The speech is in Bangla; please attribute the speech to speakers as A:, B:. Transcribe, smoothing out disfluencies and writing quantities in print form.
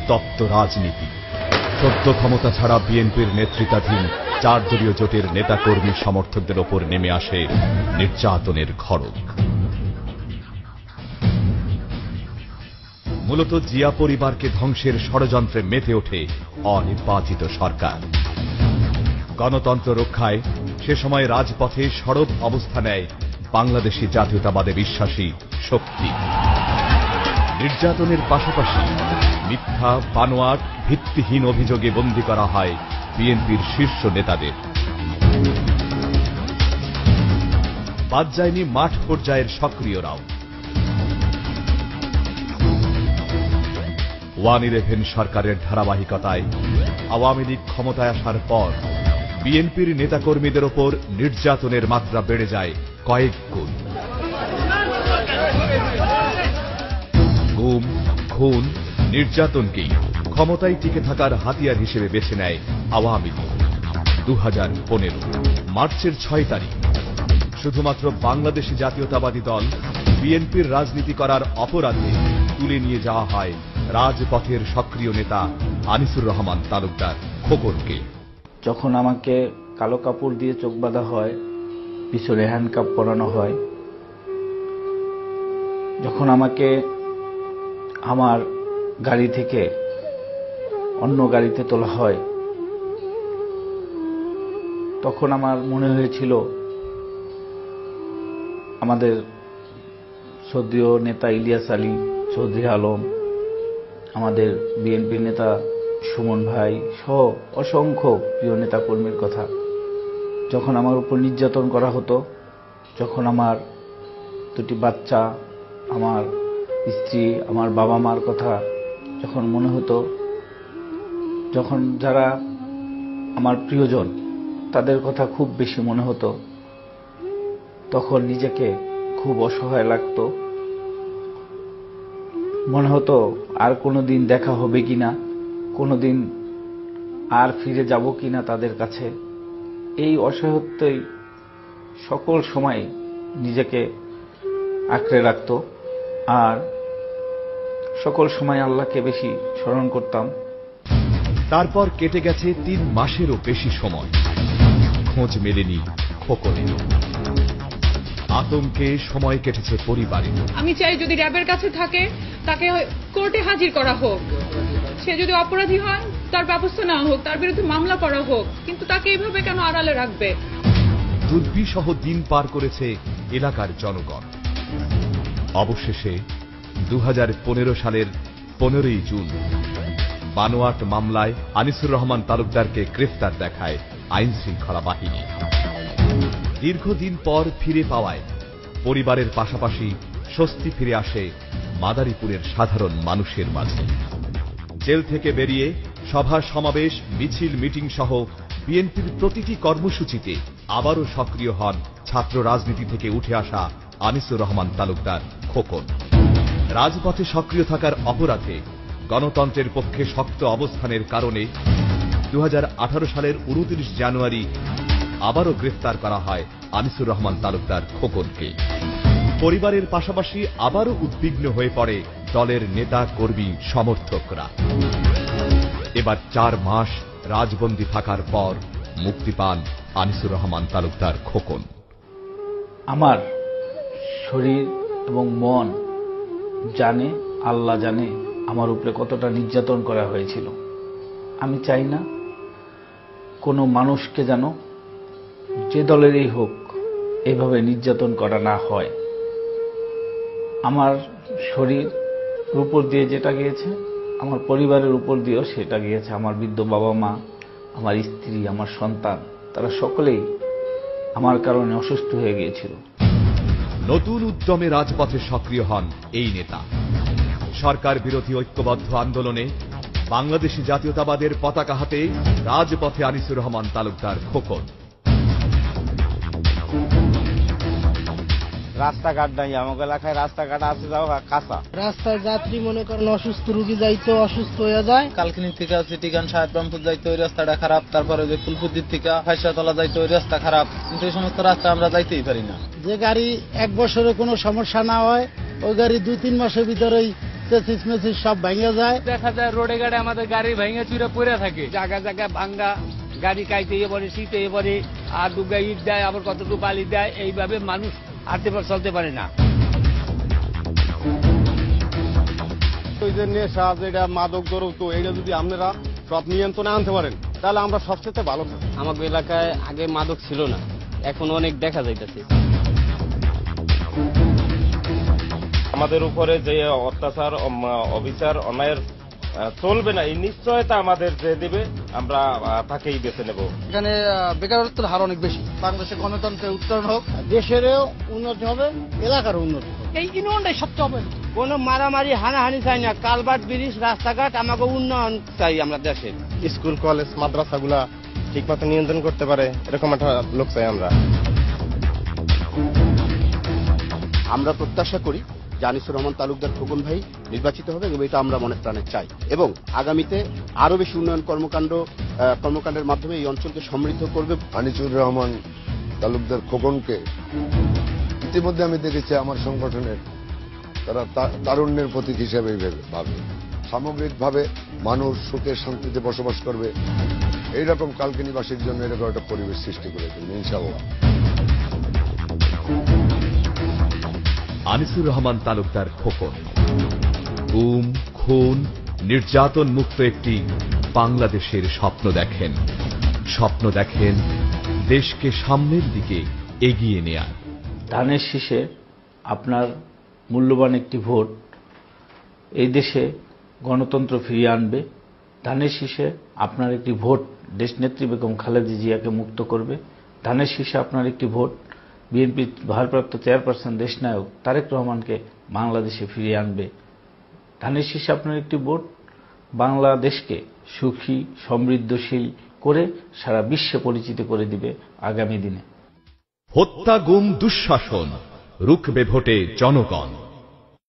A: উত্তপ্ত রাজনীতি। সদ্য ক্ষমতা ছাড়া বিএনপির নেতৃত্বাধীন 4 দলীয় জোটের নেতাকর্মী সমর্থকদের ওপর নেমে আসে নির্যাতনের খড়গ। মূলত জিয়া পরিবারকে ধ্বংসের ষড়যন্ত্রে মেতে ওঠে অনির্বাচিত সরকার। গণতন্ত্র রক্ষায় সে সময় রাজপথে সরব অবস্থা নেয় বাংলাদেশী জাতীয়তাবাদে বিশ্বাসী শক্তি। নির্যাতনের পাশাপাশি মিথ্যা, বানোয়াট, ভিত্তিহীন অভিযোগে বন্দী করা হয় বিএনপির শীর্ষ নেতাদের। বাদ যায়নি মাঠ পর্যায়ের সক্রিয়রাও। 1-11 সরকারের ধারাবাহিকতায় আওয়ামী লীগ ক্ষমতায় আসার পর বিএনপির নেতাকর্মীদের ওপর নির্যাতনের মাত্রা বেড়ে যায় কয়েক গুণ। গুম, খুন, নির্যাতনকেই ক্ষমতায় টিকে থাকার হাতিয়ার হিসেবে বেছে নেয় আওয়ামী লীগ। 2015 মার্চের 6 তারিখ শুধুমাত্র বাংলাদেশী জাতীয়তাবাদী দল বিএনপির রাজনীতি করার অপরাধে তুলে নিয়ে যাওয়া হয় রাজপথের সক্রিয় নেতা আনিসুর রহমান তালুকদার খোকনকে।
B: যখন আমাকে কালো কাপড় দিয়ে চোখ বাঁধা হয়, পিছনে হ্যান্ডকাপ পরানো হয়, যখন আমাকে আমার গাড়ি থেকে অন্য গাড়িতে তোলা হয়, তখন আমার মনে হয়েছিল আমাদের শ্রদ্ধেয় নেতা ইলিয়াস আলী, চৌধুরী আলম, আমাদের বিএনপি নেতা সুমন ভাই সহ অসংখ্য প্রিয় নেতা কর্মীর কথা। যখন আমার উপর নির্যাতন করা হতো, যখন আমার 2টি বাচ্চা, আমার স্ত্রী, আমার বাবা মার কথা যখন মনে হতো, যখন যারা আমার প্রিয়জন তাদের কথা খুব বেশি মনে হতো, তখন নিজেকে খুব অসহায় লাগতো। মনে হতো আর কোনোদিন দেখা হবে কিনা, কোনোদিন আর ফিরে যাব কিনা তাদের কাছে। এই অসহায়ত্বই সকল সময় নিজেকে আঁকড়ে রাখত। আর সকল সময় আল্লাহকে বেশি স্মরণ করতাম।
A: তারপর কেটে গেছে 3 মাসেরও বেশি সময়, খোঁজ মেলেনি খোকনের। আতঙ্কে সময় কেটেছে পরিবারে।
C: আমি চাই যদি র্যাবের কাছে থাকে তাকে কোর্টে হাজির করা হোক, সে যদি অপরাধী হয় তার ব্যবস্থা নেওয়া হোক, তার বিরুদ্ধে মামলা করা হোক, কিন্তু তাকে এইভাবে কেন আড়ালে রাখবে?
A: দুর্বিষহ দিন পার করেছে এলাকার জনগণ। অবশেষে 2015 সালের 15ই জুন বানোয়াট মামলায় আনিসুর রহমান তালুকদারকে গ্রেফতার দেখায় আইন শৃঙ্খলা বাহিনী। দীর্ঘদিন পর ফিরে পাওয়ায় পরিবারের পাশাপাশি স্বস্তি ফিরে আসে মাদারীপুরের সাধারণ মানুষের মাঝে। জেল থেকে বেরিয়ে সভা সমাবেশ, মিছিল, মিটিং সহ বিএনপির প্রতিটি কর্মসূচিতে আবারও সক্রিয় হন ছাত্র রাজনীতি থেকে উঠে আসা আনিসুর রহমান তালুকদার খোকন। রাজপথে সক্রিয় থাকার অপরাধে, গণতন্ত্রের পক্ষে শক্ত অবস্থানের কারণে 2018 সালের 29 জানুয়ারি আবারও গ্রেফতার করা হয় আনিসুর রহমান তালুকদার খোকনকে। পরিবারের পাশাপাশি আবারও উদ্বিগ্ন হয়ে পড়ে দলের নেতা, কর্মী, সমর্থকরা। এবার 4 মাস রাজবন্দী থাকার পর মুক্তি পান আনিসুর রহমান তালুকদার খোকন।
B: আমার শরীর এবং মন জানে, আল্লাহ জানে আমার উপরে কতটা নির্যাতন করা হয়েছিল। আমি চাই না কোনো মানুষকে যেন, যে দলেরই হোক, এইভাবে নির্যাতন করা না হয়। আমার শরীর উপর দিয়ে যেটা গিয়েছে, আমার পরিবারের উপর দিয়েও সেটা গিয়েছে। আমার বৃদ্ধ বাবা মা, আমার স্ত্রী, আমার সন্তান, তারা সকলেই আমার কারণে অসুস্থ হয়ে গিয়েছিল।
A: নতুন উদ্যমে রাজপথে সক্রিয় হন এই নেতা। সরকার বিরোধী ঐক্যবদ্ধ আন্দোলনে বাংলাদেশী জাতীয়তাবাদের পতাকা হাতে রাজপথে আনিসুর রহমান তালুকদার খোকন।
D: রাস্তাঘাট নাই আমাকে এলাকায়, রাস্তাঘাট আছে যাও কাঁচা।
E: রাস্তায় যাত্রী মনে করেন অসুস্থ রোগী যাইতো, অসুস্থ হয়ে যায়।
F: কালকিনি থেকে সিটিগান সাহেবরামপুর যাইতো, ওই রাস্তাটা খারাপ। তারপরে যে ফুলপুদির থেকে ফাইসাতলা যাইতো, ওই রাস্তা খারাপ। কিন্তু এই সমস্ত রাস্তা আমরা যাইতেই পারি না।
E: যে গাড়ি 1 বছরে কোনো সমস্যা না হয়, ওই গাড়ি 2-3 মাসের ভিতরেই চেসিস মেসিস সব ভেঙে যায়।
G: দেখা যায় রোডে গাড়ি আমাদের গাড়ি ভেঙে চুরে পড়ে থাকে, জায়গা জায়গায় ভাঙ্গা, গাড়ি কাইতে পড়ে, শীতে পড়ে, আর দুগা ইট দেয়, আবার কতটুকু বালি দেয়, এইভাবে মানুষ হাঁটতে চলতে পারে না।
D: ওই যে নেশা, যেটা মাদক দ্রব্য, এইটা যদি আপনারা সব নিয়ন্ত্রণে আনতে পারেন তাহলে আমরা সবচেয়ে ভালো থাকি।
H: আমাদের এলাকায় আগে মাদক ছিল না, এখন অনেক দেখা যাইতেছে।
I: আমাদের উপরে যে অত্যাচার, অবিচার, অন্যায়ের চলবে না, এই নিশ্চয়তা আমাদের যে দেবে আমরা তাকেই বেছে নেব।
F: এখানে বেকারত্বের হার অনেক বেশি। বাংলাদেশে গণতন্ত্রের উত্তরণ হোক,
E: দেশেরও উন্নতি হবে, এলাকারও উন্নতি হবে।
G: এই ইউনিয়নটাই সবচেয়ে হবে।
D: কোনো মারামারি হানাহানি চাই না, কালভার্ট, ব্রিজ, রাস্তাঘাট, আমাকে উন্নয়ন চাই। আমরা দেশে
J: স্কুল, কলেজ, মাদ্রাসাগুলা ঠিকমতো নিয়ন্ত্রণ করতে পারে, এরকম একটা লোক চাই আমরা।
K: আমরা প্রত্যাশা করি যে আনিসুর রহমান তালুকদার খোকন ভাই নির্বাচিত হবে এবং এটা আমরা মনে প্রাণে চাই, এবং আগামীতে আরো বেশি উন্নয়ন কর্মকাণ্ডের মাধ্যমে এই অঞ্চলকে সমৃদ্ধ করবে।
J: আনিসুর রহমান তালুকদার খোকনকে ইতিমধ্যে আমি দেখেছি আমার সংগঠনের তারা তারুণ্যের প্রতীক হিসেবে ভাবে। সামগ্রিকভাবে মানুষ সুখে শান্তিতে বসবাস করবে, এইরকম কালকিনিবাসীর জন্য এরকম একটা পরিবেশ সৃষ্টি করে দেবেন ইনশাআল্লাহ।
A: আনিসুর রহমান তালুকদার খোকন গুম, খুন, নির্যাতন মুক্ত একটি বাংলাদেশের স্বপ্ন দেখেন দেশকে সামনের দিকে এগিয়ে নেয়ার।
B: ধানের শীষে আপনার মূল্যবান একটি ভোট এই দেশে গণতন্ত্র ফিরিয়ে আনবে। ধানের শীষে আপনার একটি ভোট দেশনেত্রী বেগম খালেদা জিয়াকে মুক্ত করবে। ধানের শীষে আপনার একটি ভোট বিএনপির ভারপ্রাপ্ত চেয়ারপারসন দেশনায়ক তারেক রহমানকে বাংলাদেশে ফিরিয়ে আনবে। ধানের শীষে আপনার একটি ভোট বাংলাদেশকে সুখী, সমৃদ্ধশীল করে সারা বিশ্বে পরিচিত করে দিবে আগামী দিনে।
A: হত্যা, গুম, দুঃশাসন রুখবে ভোটে জনগণ।